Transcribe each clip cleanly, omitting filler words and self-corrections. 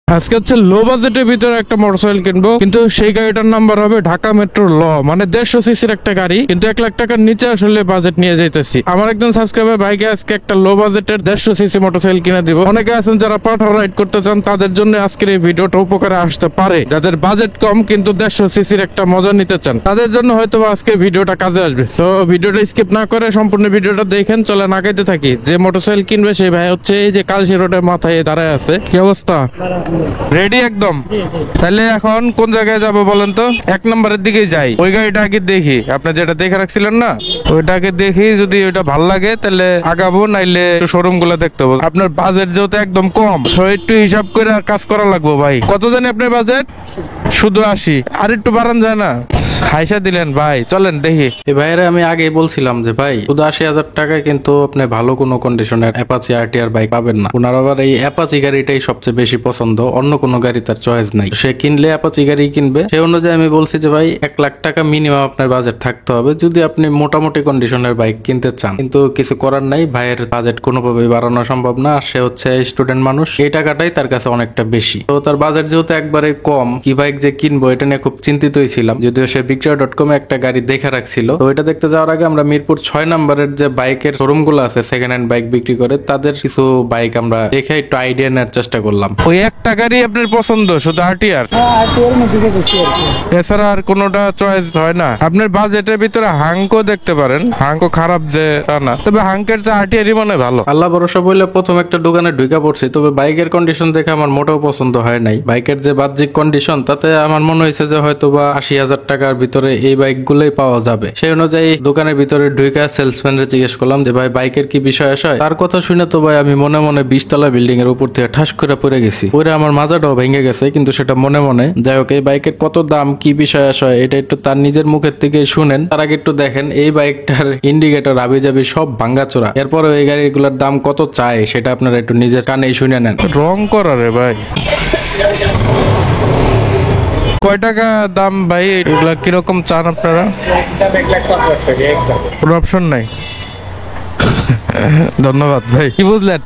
আজকে হচ্ছে লো বাজেটের ভিতরে একটা মোটরসাইকেল কিনবো, কিন্তু সেই গাড়িটার নাম্বার হবে ঢাকা মেট্রো ল, মানে 150 সিসির একটা গাড়ি, কিন্তু 1 লাখ টাকার নিচে আসলে বাজেট নিয়ে যাইতেছি। আমার একজন সাবস্ক্রাইবার ভাইকে আজকে একটা লো বাজেটের 150 সিসি মোটরসাইকেল কিনে দিব। অনেকে আছেন যারা পাঠাও রাইড করতে চান, তাদের জন্য আজকের এই ভিডিওটা উপকারে আসতে পারে। যাদের বাজেট কম কিন্তু 150 সিসির একটা মজা নিতে চান, তাদের জন্য হয়তো আজকে ভিডিওটা কাজে আসবে। সো ভিডিওটা স্কিপ না করে সম্পূর্ণ ভিডিওটা দেখেন। চলে না গাইতে থাকি। যে মোটরসাইকেল কিনবে সেই ভাই হচ্ছে এই যে কালশি রোডের মাথায় দাঁড়ায় আছে। কি অবস্থা? রেডি একদম? তাহলে এখন কোন জায়গায় যাব বলেন তো? 1 নম্বরের দিকে যাই। ওই গাড়িটা আগে দেখি, আপনি যেটা দেখে রাখছিলেন না, ওইটাকে দেখি। যদি ওইটা ভাল লাগে তাহলে আগাবো, নাইলে শোরুম গুলো দেখতে হবে। আপনার বাজেট যেহেতু একদম কম, একটু হিসাব করে কাজ করা লাগবে ভাই। কত জানি আপনার বাজেট? শুধু 80। আর একটু বাড়ান যায় না? হাইসা দিলেন ভাই, চলেন দেখি। এই ভাইয়েরা আমি আগেই বলছিলাম যে ভাই শুধু 80,000 টাকায় কিন্তু আপনি ভালো কোনো কন্ডিশনের অ্যাপাচি আরটিআর বাইক পাবেন না। ওনার আবার এই অ্যাপাচি গাড়িটাই সবচেয়ে বেশি পছন্দ, অন্য কোনো গাড়ি তার চয়েস নাই। সে কিনলে অ্যাপাচি গাড়ি কিনবে। সেই অনুযায়ী আমি বলছি যে ভাই 1 লাখ টাকা মিনিমাম আপনার বাজেট থাকতে হবে যদি আপনি মোটামুটি কন্ডিশনের বাইক কিনতে চান। কিন্তু কিছু করার নাই, ভাইয়ের বাজেট কোনোভাবেই বাড়ানো সম্ভব না। আর সে হচ্ছে স্টুডেন্ট মানুষ, এই টাকাটাই তার কাছে অনেকটা বেশি। তো তার বাজেট যেহেতু একবারে কম, কি বাইক যে কিনবো এটা নিয়ে খুব চিন্তিতই ছিলাম। যদিও সে বিক্রয়.com একটা গাড়ি দেখে রাখছিল। তো এটা দেখতে যাওয়ার আগে আমরা মিরপুর 6 নম্বরের যে বাইকের শোরুম গুলো আছে সেকেন্ড হ্যান্ড বাইক বিক্রি করে, তাদের কিছু বাইক আমরা দেখে একটু আইডিয়া নেওয়ার চেষ্টা করলাম। ওই একটা গাড়ি আপনার পছন্দ, শুধু আরটিআর? এছাড়া আর কোনোটা চয়েস হয় না? আপনার বাজেটের ভিতরে হাঙ্কো দেখতে পারেন। হাঙ্কো খারাপ যে তা না, তবে হাঙ্কের চেয়ে আরটিআরই মনে ভালো। আল্লাহ ভরসা বললে প্রথম একটা দোকানে ঢুকে পড়ছি, তবে বাইকের কন্ডিশন দেখে আমার মোটেও পছন্দ হয় নাই। বাইকের যে বাহ্যিক কন্ডিশন তাতে আমার মনে হয়েছে যে হয়তো বা 80,000 টাকার ভিতরে এই বাইক গুলোই পাওয়া যাবে। সেই অনুযায়ী দোকানের ভিতরে ঢুকে সেলসম্যানের জিজ্ঞেস করলাম যে ভাই বাইকের কি বিষয় আশয়। তার কথা শুনে তো ভাই আমি মনে মনে 20 তলা বিল্ডিং এর উপর থেকে ঠাস করে পড়ে গেছি। পরে আমার মাজাটাও ভেঙে গেছে, কিন্তু সেটা মনে মনে। যাই হোক, এই বাইকের কত দাম, কি বিষয় আশয় এটা একটু তার নিজের মুখের থেকে শুনেন। তার আগে একটু দেখেন এই বাইকটার ইন্ডিকেটর আবি যাবি সব ভাঙ্গাচোরা। এরপরে এই গাড়িগুলোর দাম কত চায় সেটা আপনারা একটু নিজের কানে শুনে নেন। রং করা রে ভাই। কয় টাকা দাম ভাই? এগুলা কিরকম চান আপনারা? কোনো অপশন নাই? ধন্যবাদ ভাই। কি বুঝলেন?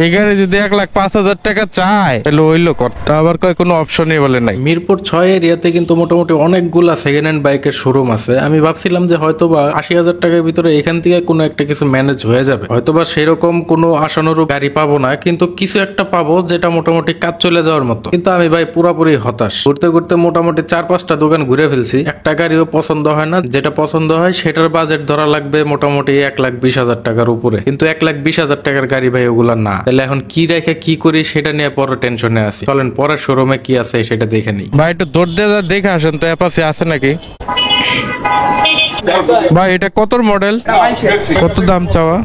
এই গাড়ি যদি 1,05,000 টাকা চায় তাহলে ওইলো কত, আবার কয় কোনো অপশনই বলে নাই। মিরপুর 6 এরিয়াতে কিন্তু মোটামুটি অনেকগুলা সেকেন্ড হ্যান্ড বাইকের শোরুম আছে। আমি ভাবছিলাম যে হয়তোবা 80,000 টাকার ভিতরে এখান থেকে কোনো একটা কিছু ম্যানেজ হয়ে যাবে। হয়তোবা সেরকম কোনো আশানুরূপ গাড়ি পাবো না, কিন্তু কিছু একটা পাবো যেটা মোটামুটি কাজ চলে যাওয়ার মতো। কিন্তু আমি ভাই পুরাপুরি হতাশ। ঘুরতে ঘুরতে মোটামুটি 4-5টা দোকান ঘুরে ফেলছি, একটা গাড়িও পছন্দ হয় না। যেটা পছন্দ হয় সেটার বাজেট ধরা লাগবে মোটামুটি 1,20,000 টাকার উপরে, কিন্তু 1,20,000 টাকার গাড়ি ভাই ওগুলা না। তাহলে এখন কি রেখে কি করি সেটা নিয়ে পরে টেনশনে আছি। চলেন পরের শোরুমে কি আছে সেটা দেখে নিই। ভাই একটু দৌড় দিয়ে দেখে আসেন তো অ্যাপাচি আছে নাকি। ভাই এটা কত মডেল, কত দাম চাওয়া?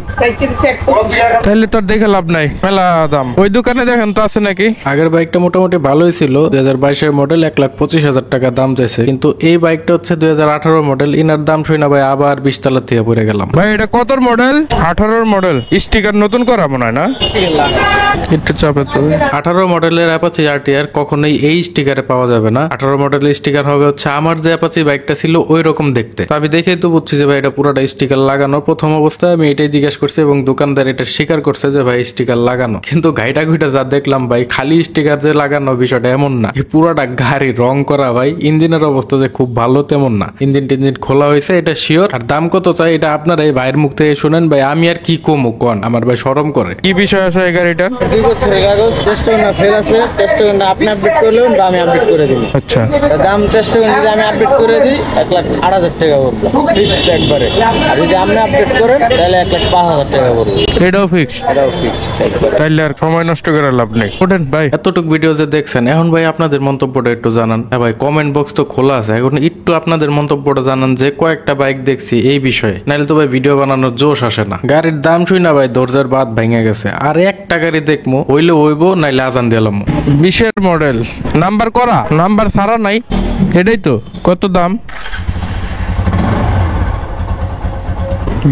তাহলে তোর দেখে লাভ নাই, মেলা দাম। ওই দোকানে দেখেন তো আছে নাকি। আগের বাইকটা মোটামুটি ভালোই ছিল, 2022 মডেল, 1,25,000 টাকা দাম চাইছে। কিন্তু এই বাইকটা হচ্ছে 2018 মডেল। ইনার দাম শুই না ভাই আবার 20 তলা থেকে পড়ে গেলাম। ভাই এটা কত মডেল? 18 মডেল। স্টিকার নতুন করা মনে হয় না? একটু চাপে তো। 18 মডেলের অ্যাপাচি আরটিআর কখনোই এই স্টিকারে পাওয়া যাবে না। 18 মডেলের স্টিকার হবে হচ্ছে আমার যে অ্যাপাচি বাইকটা ছিল ওই রকম দেখতে। তো আমি দেখেই তো বুঝছি যে ভাই এটা পুরোটা স্টিকার লাগানো। প্রথম অবস্থায় আমি এটাই জিজ্ঞেস করছি এবং দোকানদার এটা স্বীকার করছে যে ভাই স্টিকার লাগানো। কিন্তু ঘাইটা ঘুইটা যা দেখলাম ভাই, খালি স্টিকার যে লাগানো বিষয়টা এমন না, এই পুরোটা গাড়ি রং করা ভাই। ইঞ্জিনের অবস্থা যে খুব ভালো তেমন না। ইঞ্জিন টিঞ্জিন খোলা হয়েছে এটা শিওর। আর দাম কত চাই এটা আপনারা এই ভাইয়ের মুখ থেকে শুনেন ভাই। আমি আর কি কমু কন, আমার ভাই শরম করে। কি বিষয় আছে এই গাড়িটার? 2 বছরের কাগজ, টেস্ট না ফেল আছে। টেস্ট না আপনি আপডেট করলেন বা আমি আপডেট করে দিই। আচ্ছা, দাম টেস্ট যদি আমি আপডেট করে দিই 1,08,000 টাকা পড়বে ফিক্সড একবারে। আর যদি আপনি আপডেট করেন তাহলে 1,05,000 টাকা পড়বে। এটাও ফিক্স? এটাও ফিক্সড একবারে। তাইলে আর সময় নষ্ট করে লাভ নেই। ওঠেন ভাই। এতটুক ভিডিও যে দেখছেন, এখন ভাই আপনাদের মন্তব্যটা একটু জানান। হ্যাঁ ভাই, কমেন্ট বক্স তো খোলা আছে, এখন একটু আপনাদের মন্তব্যটা জানান যে কয়েকটা বাইক দেখছি এই বিষয়ে। নাহলে তো ভাই ভিডিও বানানোর জোশ আসে না। গাড়ির দাম শুই না ভাই দরজার বাদ ভেঙে গেছে। আর একটা গাড়ি দেখবো, হইলে হইব, নাইলে আজান দিলাম। 20 মডেল, নাম্বার করা, নাম্বার সারা নাই। এটাই তো। কত দাম?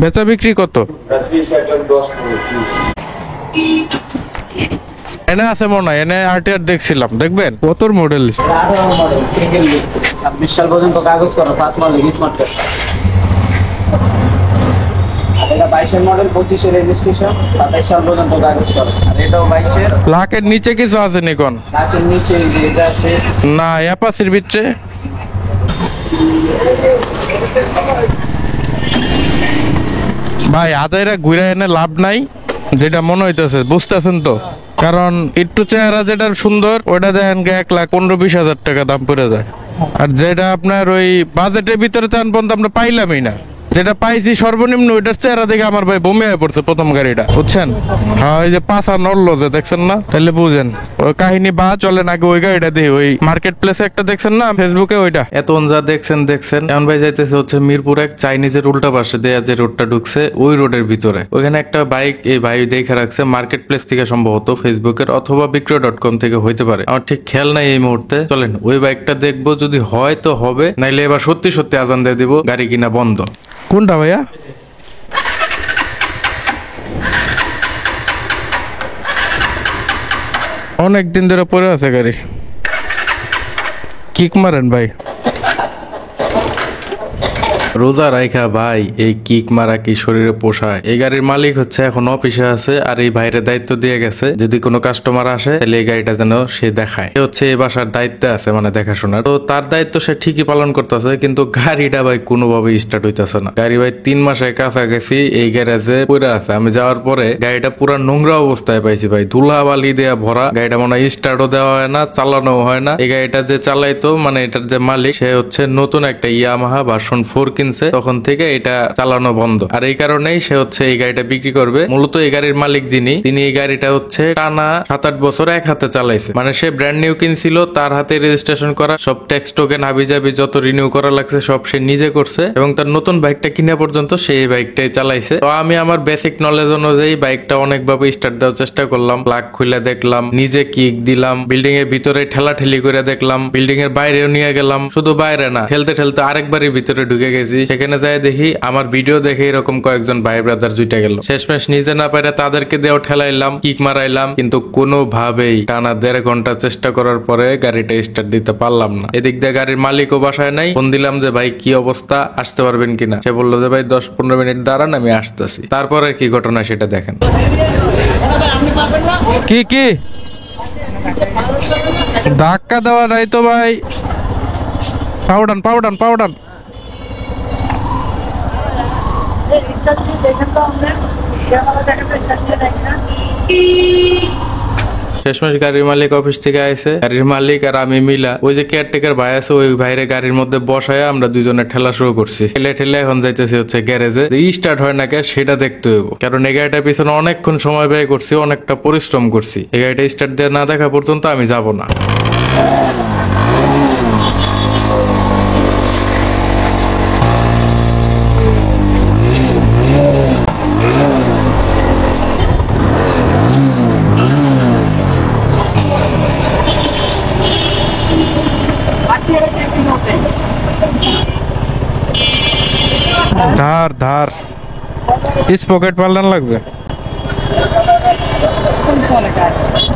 বেচা বিক্রি কত? এনে আছে মনে হয়, এনে আরটিআর দেখছিলাম, দেখবেন কত মডেল। 18 মডেল সিঙ্গেল লিক্স 26 সাল পর্যন্ত কাগজ করা, 5 মালিক স্মার্ট কার্ড। এটা 22-এর মডেল, 25-এর রেজিস্ট্রেশন, 27 সাল পর্যন্ত কাগজ করে। আর এটাও 22-এর। লাখের নিচে কিছু আছে নিকন? লাখের নিচে এই যে এটা আছে। না, অ্যাপাচির ভিতরে ভাই আদায়রা ঘুরে এনে লাভ নাই, যেটা মনে হইতেছে, বুঝতেছেন তো? কারণ একটু চেহারা যেটা সুন্দর ওটা দেখেন 1,15-20 হাজার টাকা দাম পড়ে যায়। আর যেটা আপনার ওই বাজেটের ভিতরে তেমন পর্যন্ত আমরা পাইলামই না। যেটা পাইছি সর্বনিম্ন ওইটার চেহারা দেখে আমার ভাই বমি হয়ে পড়ছে প্রথম গাড়িটা, বুঝছেন? হ্যাঁ, ওই যে পাঁচা নড়লো যে, দেখছেন না? তাহলে বুঝেন ওই কাহিনী। বা চলেন আগে ওই গাড়িটা দেখি, ওই মার্কেট প্লেসে একটা দেখছেন না ফেসবুকে, ওইটা। এতক্ষণ যা দেখছেন এখন ভাই যাইতেছে হচ্ছে মিরপুর এক চাইনিজের উল্টা পাশে দেয়া যে রোডটা ঢুকছে ওই রোডের ভিতরে। ওখানে একটা বাইক এই ভাই দেখে রাখছে মার্কেট প্লেস থেকে, সম্ভবত ফেসবুকের অথবা বিক্রয়.com থেকে হইতে পারে, আমার ঠিক খেয়াল নাই এই মুহূর্তে। চলেন ওই বাইকটা দেখবো, যদি হয় তো হবে, নাইলে এবার সত্যি সত্যি আজান দিয়ে দিব গাড়ি কিনা বন্ধ। কোনটা ভাইয়া? অনেক দিন ধরে পড়ে আছে গাড়ি, কিক মারেন ভাই। রোজা রাইখা ভাই এই কিক মারা কি শরীরে পোষায়? এই গাড়ির মালিক হচ্ছে এখন অফিসে আছে, আর এই ভাইয়ের দায়িত্ব দিয়ে গেছে যদি কোনো কাস্টমার আসে তাহলে এই গাড়িটা যেন সে দেখায়। সে হচ্ছে এই বাসার দায়িত্বে আছে, মানে দেখাশোনার। তো তার দায়িত্ব সে ঠিকই পালন করতেছে, কিন্তু গাড়িটা ভাই কোনোভাবে স্টার্ট হইতেছে না। গাড়ি ভাই 3 মাসের কাছাকাছি এই গ্যারেজে পড়ে আছে। আমি যাওয়ার পরে গাড়িটা পুরো নোংরা অবস্থায় পাইছি ভাই, ধুলা বালি দেয়া ভরা। গাড়িটা মনে হয় স্টার্টও দেওয়া হয় না, চালানো হয় না। এই গাড়িটা যে চালাইতো, মানে এটার যে মালিক, সে হচ্ছে নতুন একটা ইয়ামাহা ভার্সন 4 কিনছে, তখন থেকে এটা চালানো বন্ধ। আর এই কারণেই সে হচ্ছে এই গাড়িটা বিক্রি করবে। মূলত এই গাড়ির মালিক যিনি, তিনি এই গাড়িটা হচ্ছে টানা 7-8 বছর এক হাতে চালাইছে। মানে সে ব্র্যান্ড নিউ কিনছিল, তার হাতে রেজিস্ট্রেশন করা, সব ট্যাক্স টোকেন হাবিজাবি যত রিনিউ করা লাগছে সব সে নিজে করছে, এবং তার নতুন বাইকটা কিনা পর্যন্ত সে এই বাইকটাই চালাইছে। তো আমি আমার বেসিক নলেজ অনুযায়ী বাইকটা অনেকভাবে স্টার্ট দেওয়ার চেষ্টা করলাম, প্লাগ খুলে দেখলাম, নিজে কিক দিলাম, বিল্ডিং এর ভিতরে ঠেলাঠেলি করে দেখলাম, বিল্ডিং এর বাইরেও নিয়ে গেলাম, শুধু বাইরে না, ঠেলতে ঠেলতে আরেকবারই ভিতরে ঢুকে গেছি। সেখানে যাই দেখি আমার ভিডিও দেখে এরকম কয়েকজন ভাই ব্রাদার জুইটা গেল। শেষমেশ নিজে না পারে তাদেরকে দিয়েও ঠেলাইলাম, কিক মারাইলাম, কিন্তু কোনোভাবেই টানা 1.5 ঘন্টা চেষ্টা করার পরে গাড়িটা স্টার্ট দিতে পারলাম না। এদিক দিয়ে গাড়ির মালিকও বাসায় নাই। ফোন দিলাম যে ভাই কি অবস্থা, আসতে পারবেন কিনা? সে বললো যে ভাই 10-15 মিনিট দাঁড়ান, আমি আসতেছি। তারপরে কি ঘটনা সেটা দেখেন। কি কি ধাক্কা দেওয়া নাই তো ভাই। পাউডান পাউডান পাউডান। শেষমেশ গাড়ির মালিক অফিস থেকে আইছে। গাড়ির মালিক আর আমি মিলা ওই যে কেয়ারটেকার ভাই আছে, ওই ভাইরে গাড়ির মধ্যে বসায় আমরা দুজনে ঠেলা শুরু করছি। ঠেলে ঠেলে এখন যাইতেছি হচ্ছে গ্যারেজে, স্টার্ট হয় না কে সেটা দেখতে হইব। কারণ এই গাড়িটার পিছনে অনেকক্ষণ সময় ব্যয় করছি, অনেকটা পরিশ্রম করছি। এই গাড়িটা স্টার্ট দিয়ে না দেখা পর্যন্ত আমি যাব না। ধার ধার পকেট পাল্টান লাগবে।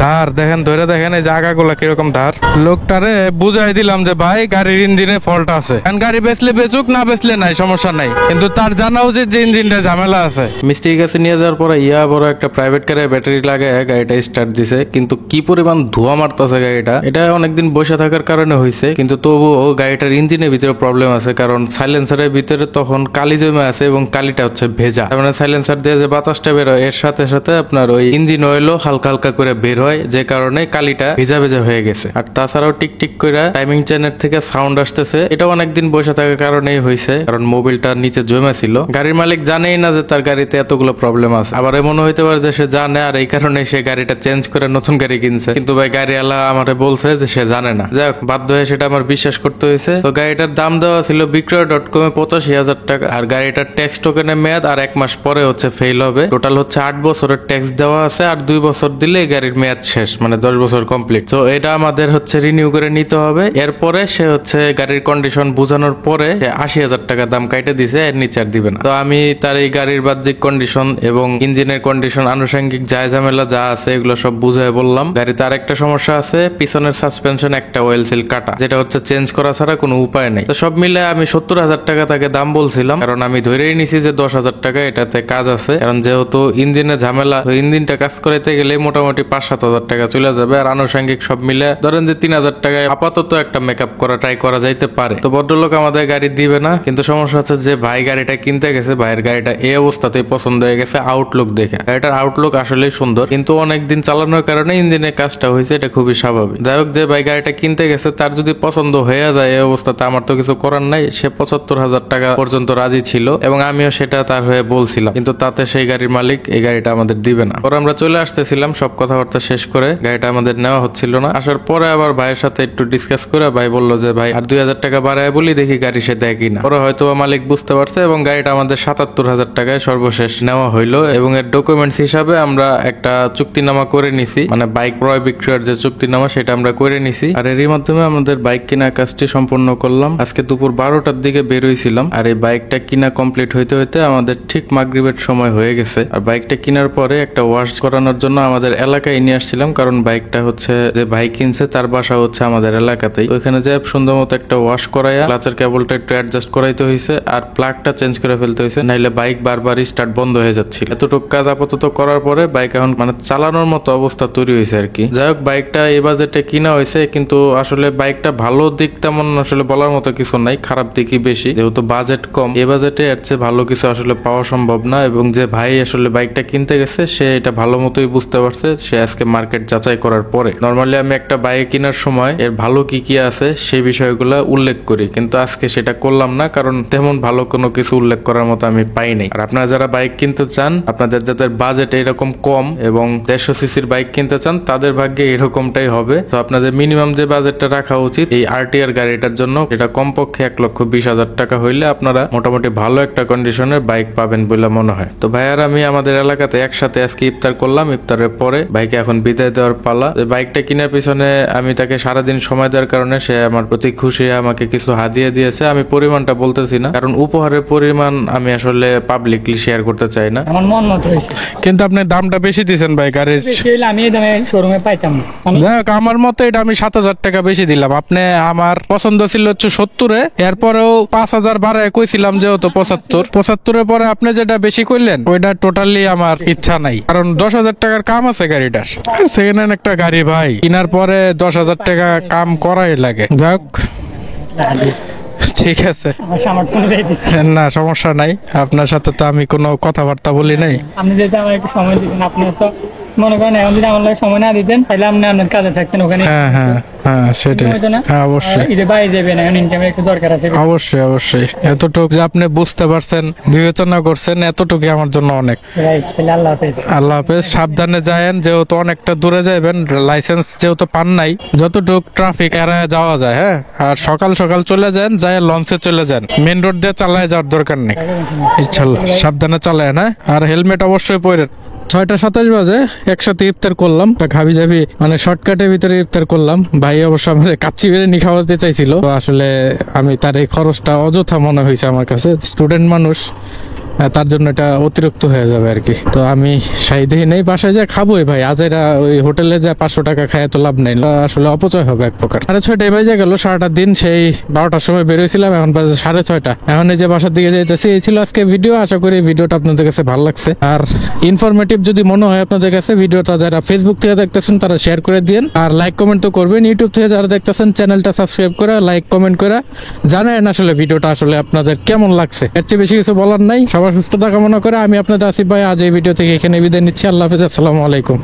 ধার দেখেন, ধরে দেখেন এই জায়গাগুলো কিরকম ধার। লোকটারে বুঝাই দিলাম যে ভাই গাড়ির ইঞ্জিনে ফল্ট আছে, গাড়ি বেচলে বেচুক, না বেচলে নাই, সমস্যা নাই, কিন্তু তার জানা উচিত যে ইঞ্জিনটা ঝামেলা আছে। মিস্ত্রির কাছে নিয়ে যাওয়ার পরে বড় একটা প্রাইভেট কারে ব্যাটারি লাগায় গাড়িটা স্টার্ট দিছে, কিন্তু কি পরিমাণ ধোঁয়া মারতেছে গাড়িটা। এটা অনেকদিন বসে থাকার কারণে হয়েছে, কিন্তু তবুও গাড়িটার ইঞ্জিনের ভিতরে প্রবলেম আছে, কারণ সাইলেন্সারের ভিতরে তখন কালি জমে আছে এবং কালিটা হচ্ছে ভেজা। তার মানে সাইলেন্সার দিয়ে যে বাতাসটা বেরোয় এর সাথে সাথে আপনার ওই ইঞ্জিন অয়েলও হালকা হালকা করে বের হয়, যে কারণে কালিটা ভেজা ভেজা হয়ে গেছে। আর তাছাড়াও টিকটিক করে টাইমিং চেনের থেকে সাউন্ড আসতেছে। এটা অনেকদিন বসে থাকার কারণেই হয়েছে, কারণ মোবিলটা নিচে জমে ছিল। গাড়ির মালিক জানেই না যে তার গাড়িতে এতগুলো প্রবলেম আছে। আবার এমন হইতে পারে যে সে জানে, আর এই কারণে সে গাড়িটা চেঞ্জ করে নতুন গাড়ি কিনছে, কিন্তু ভাই গাড়িওয়ালা আমারে বলছে যে সে জানে না। যাই হোক, বাধ্য হয়ে সেটা আমার বিশ্বাস করতে হয়েছে। তো গাড়িটার দাম দেওয়া ছিল বিক্রয়.com 85,000 টাকা, আর গাড়িটার ট্যাক্স টোকেনের মেয়াদ আর 1 মাস পরে হচ্ছে ফেল হবে। টোটাল হচ্ছে 8 বছরের ট্যাক্স দেওয়া আছে, আর 2 বছর দিলে গাড়ির মেয়াদ মেয়াদ শেষ, মানে 10 বছর কমপ্লিট। তো এটা আমাদের হচ্ছে রিনিউ করে নিতে হবে। এরপরে সে হচ্ছে গাড়ির কন্ডিশন বোঝানোর পরে 80,000 টাকা দাম কাইটে দিছে, এর নিচে আর দিবে না। তো আমি তার এই গাড়ির বাহ্যিক কন্ডিশন এবং ইঞ্জিনের কন্ডিশন, আনুষঙ্গিক যা ঝামেলা যা আছে এগুলো সব বুঝায় বললাম। গাড়িতে আরেকটা সমস্যা আছে, পিছনের সাসপেনশন একটা অয়েল সিল কাটা, যেটা হচ্ছে চেঞ্জ করা ছাড়া কোনো উপায় নেই। তো সব মিলে আমি 70,000 টাকা তাকে দাম বলছিলাম, কারণ আমি ধরেই নিছি যে 10,000 টাকা এটাতে কাজ আছে। কারণ যেহেতু ইঞ্জিনে ঝামেলা, তো ইঞ্জিনটা কাজ করাইতে গেলে মোটামুটি 5-7,000 টাকা চলে যাবে। আর আনুষঙ্গিক সব মিলে ধরেন যে 3,000 টাকায় আপাতত একটা মেকআপ করা ট্রাই করা যাইতে পারে। তো ভদ্রলোক আমাদের গাড়ি দিবে না, কিন্তু সমস্যা হচ্ছে যে ভাই গাড়িটা কিনতে গেছে, ভাইয়ের গাড়িটা এই অবস্থাতেই পছন্দ হয়ে গেছে আউটলুক দেখে। গাড়িটার আউটলুক আসলেই সুন্দর, কিন্তু অনেকদিন চালানোর কারণে ইঞ্জিনের কাজটা হয়েছে, এটা খুবই স্বাভাবিক। যাই হোক, যে ভাই গাড়িটা কিনতে গেছে তার যদি পছন্দ হয়ে যায় এই অবস্থাতে, আমার তো কিছু করার নাই। সে 75,000 টাকা পর্যন্ত রাজি ছিল এবং আমিও সেটা তার হয়ে বলছিলাম, কিন্তু তাতে সেই গাড়ির মালিক এই গাড়িটা আমাদের দিবে না। পরে আমরা চলে আসতেছিলাম, সব কথাবার্তা শেষ করে গাড়িটা আমাদের নেওয়া হচ্ছিল না। আসার পরে আবার ভাইয়ের সাথে একটু ডিসকাস করে ভাই বললো যে ভাই আর 2,000 টাকা বাড়ায় বলি, দেখি গাড়ি সে দেয় কিনা। পরে হয়তো মালিক বুঝতে পারছে এবং গাড়িটা আমাদের 77,000 টাকায় সর্বশেষ নেওয়া হইলো। এবং এর ডকুমেন্টস হিসাবে আমরা একটা চুক্তিনামা করে নিছি, মানে বাইক ক্রয় বিক্রয়ের যে চুক্তিনামা সেটা আমরা করে নিছি। আর এরই মাধ্যমে আমাদের বাইক কেনার কাজটি সম্পূর্ণ করলাম। আজকে দুপুর 12টার দিকে বের হইছিলাম, আর এই বাইকটা কিনা কমপ্লিট হইতে হইতে আমাদের ঠিক মাগরিবের সময় হয়ে গেছে। আর বাইকটা কেনার পরে একটা ওয়াশ করানোর জন্য আমাদের এলাকায় নিয়ে আসছিলাম, কারণ বাইকটা হচ্ছে যে ভাই কিনছে তার বাসা হচ্ছে আমাদের এলাকাতেই। ওইখানে যে সুন্দর মতো একটা ওয়াশ করাইয়া ক্লাচের কেবলটা একটু অ্যাডজাস্ট করাইতে হয়েছে আর প্লাগটা চেঞ্জ করে ফেলতে হয়েছে, নাইলে বাইক বারবার স্টার্ট বন্ধ হয়ে যাচ্ছিল। এতটুকু কাজ আপাতত করার পরে বাইক এখন মানে চালানোর মতো অবস্থা তৈরি হয়েছে আর কি। যাই হোক, বাইকটা এই বাজেটে কিনা হয়েছে, কিন্তু আসলে বাইকটা ভালো দিক তেমন আসলে বলার মতো কিছু নাই, খারাপ দিকই বেশি। যেহেতু বাজেট কম, এই বাজেটে এর চেয়ে ভালো কিছু আসলে পাওয়া সম্ভব না। এবং যে ভাই আসলে বাইকটা কিনতে গেছে সে এটা ভালো মতোই বুঝতে পারছে, সে আজকে মার্কেট যাচাই করার পরে। নর্মালি আমি একটা বাইক কেনার সময় এর ভালো কি কি আছে সেই বিষয়গুলো উল্লেখ করি, কিন্তু আজকে সেটা করলাম না, কারণ তেমন ভালো কোনো কিছু উল্লেখ করার মতো আমি পাই নাই। আর আপনারা যারা বাইক কিনতে চান, আপনাদের যাদের বাজেট এরকম কম এবং 150 সিসির বাইক কিনতে চান, তাদের ভাগ্যে এরকমটাই হবে। তো আপনাদের মিনিমাম যে বাজেটটা রাখা উচিত এই আরটিআর গাড়িটার জন্য, এটা কমপক্ষে 1,20,000 টাকা হইলে আপনারা মোটামুটি ভালো একটা কন্ডিশনের বাইক পাবেন বলে মনে হয়। তো ভাইয়ার আমি আমাদের এলাকাতে একসাথে আজকে ইফতার করলাম, ইফতারের পরে বাইকে এখন বিদায় দেওয়ার পালা। বাইকটা কেনার পিছনে আমি তাকে সারাদিন সময় দেওয়ার কারণে সে আমার প্রতি খুশি, আমাকে কিছু হাদিয়া দিয়েছে। আমি পরিমাণটা বলতেছি না, কারণ উপহারের পরিমাণ আমি আসলে পাবলিকলি শেয়ার করতে চাই না। আমার মন মতো হয়েছে, কিন্তু আপনি দামটা বেশি দিয়েছেন ভাই গাড়ির। বেশি হইলে আমি এই দামে শোরুমে পাইতাম না। যাক, আমার মতে এটা আমি 7,000 টাকা বেশি দিলাম। আপনি আমার পছন্দ ছিল হচ্ছে 70-এ, এরপরেও 5,000 বাড়ায় কইছিলাম যেহেতু 75-এর পরে আপনি যেটা বেশি কইলেন ওইটা টোটালি আমার ইচ্ছা নাই, কারণ 10,000 টাকার কাম আছে গাড়িটার। সেকেন্ড হ্যান্ড একটা গাড়ি ভাই, কেনার পরে 10,000 টাকা কাম করাই লাগে। যাক, ঠিক আছে, আমার সামর্থ্য অনুযায়ী দিচ্ছি। না সমস্যা নাই, আপনার সাথে তো আমি কোনো কথাবার্তা বলি নাই। আপনি যদি আমার একটু সময় দিতেন, আপনি তো মনে করেন এখন যদি আমার লাগে সময় না দিতেন তাহলে আপনি আপনার কাজে থাকতেন ওখানে। হ্যাঁ হ্যাঁ হ্যাঁ, সেটাই। হয়তো না। হ্যাঁ অবশ্যই, এই যে বাইরে যাবেন এখন ইনকামের একটু দরকার আছে। অবশ্যই অবশ্যই। এতটুকু যে আপনি বুঝতে পারছেন, বিবেচনা করছেন, এতটুকু আমার জন্য অনেক। রাইট, তাহলে আল্লাহ হাফেজ। আল্লাহ হাফেজ, সাবধানে যায়েন, যেহেতু অনেকটা দূরে যাবেন, লাইসেন্স যেহেতু পান নাই, যতটুকু ট্রাফিক এড়ায় যাওয়া যায়। হ্যাঁ, আর সকাল সকাল চলে যান, যায় লঞ্চে চলে যান, মেন রোড দিয়ে চালায় যাওয়ার দরকার নেই। ইনশাল্লাহ সাবধানে চালায় না, আর হেলমেট অবশ্যই পরে। 6:27 বাজে একসাথে ইফতার করলাম, খাবি যাবি মানে শর্টকাটের ভিতরে ইফতার করলাম। ভাই অবশ্য আমাদের কাচ্চি বিরিয়ানি খাওয়াতে চাইছিল, তো আসলে আমি তার এই খরচটা অযথা মনে হয়েছে আমার কাছে। স্টুডেন্ট মানুষ, তার জন্য এটা অতিরিক্ত হয়ে যাবে আর কি। তো আমি সাইদেই নেই, বাসায় যা খাবোই ভাই। আজ এরা ওই হোটেলে যা 500 টাকা খায় তো লাভ নেই, আসলে অপচয় হবে এক প্রকার। 6:30 বাজে গেল, সারাটা দিন সেই 12টার সময় বেরোইছিলাম, এখন বাজে 6:30। এখন এই যে বাসার দিকে যাইতেছি। এই ছিল আজকে ভিডিও, আশা করি ভিডিওটা আপনাদের কাছে ভালো লাগছে আর ইনফরমেটিভ যদি মনে হয় আপনাদের কাছে। ভিডিওটা যারা ফেসবুক থেকে দেখতেছেন তারা শেয়ার করে দিন, আর লাইক কমেন্ট তো করবেন। ইউটিউব থেকে যারা দেখতেছেন চ্যানেলটা সাবস্ক্রাইব করে লাইক কমেন্ট করে জানান আসলে ভিডিওটা আসলে আপনাদের কেমন লাগছে। এর চেয়ে বেশি কিছু বলার নাই। সবার সুস্থতা কামনা করে আমি আপনাদের আসিফ ভাই আজ এই ভিডিও থেকে এখানে বিদায় নিচ্ছি। আল্লাহ হাফেজ, আসসালামু আলাইকুম।